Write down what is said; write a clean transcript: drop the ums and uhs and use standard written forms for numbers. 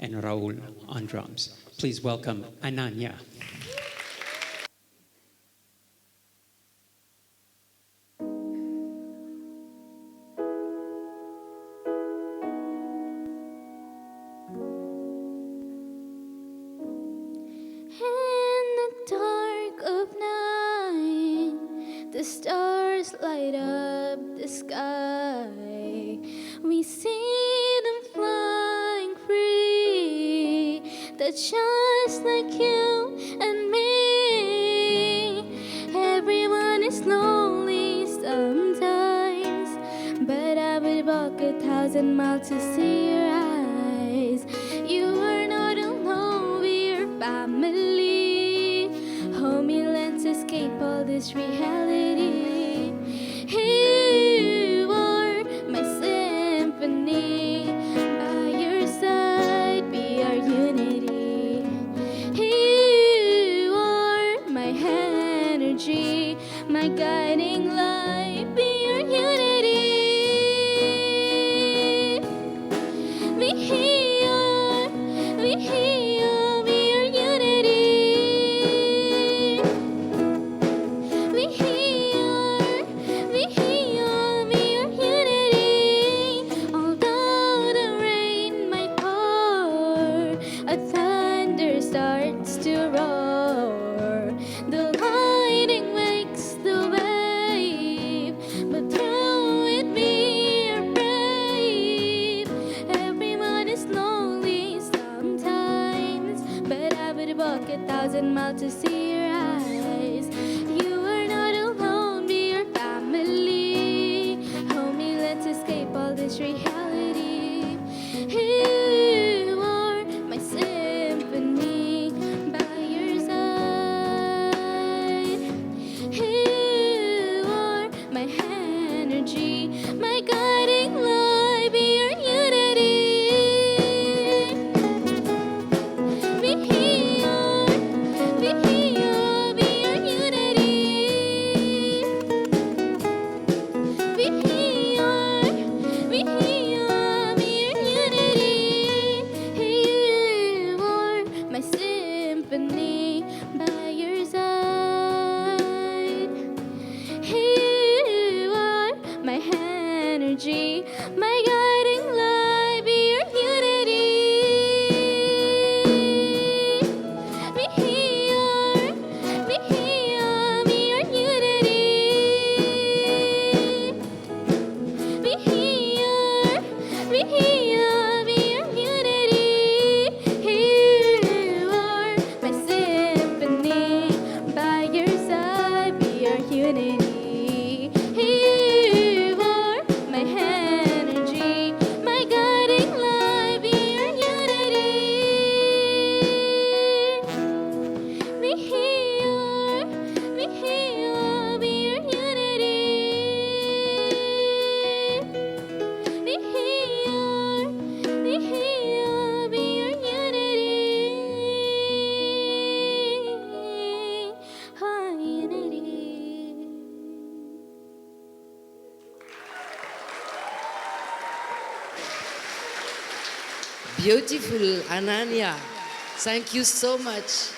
and Raul on drums. Please welcome Anaya. The stars light up the sky. We see them flying free. That's just like you and me. Everyone is lonely sometimes, but I would walk 1,000 miles to see your eyes. You are not alone, we're family. Hold me, let's escape all this reality. You are my symphony. By your side, be our unity. You are my energy, my guiding light. Be our unity. We heal, we heal. Be our unity. We heal, we heal, we are unity. Although the rain might pour, a thunder starts to roar. The lightning wakes the wave, but through it we are brave. Everyone is lonely sometimes, but I would walk 1,000 miles to see your eyes. You are not alone, be your family. Hold me, let's escape all this reality. You are my symphony. By your side, you are my energy, my guiding light. Be your unity. We heal, we heal. Be your unity. We heal, we heal. Be your unity. You are my symphony. By your side, you are my energy, my guiding light. Be your unity. We heal, we heal. Be your unity. We heal, we heal. Be your unity. You are my symphony. By your side, be your unity. You are my energy, my guiding light. Be your unity. We heal, we heal. Be your unity. We heal, we heal. Be your unity. Our unity. Beautiful, Ananya. Thank you so much.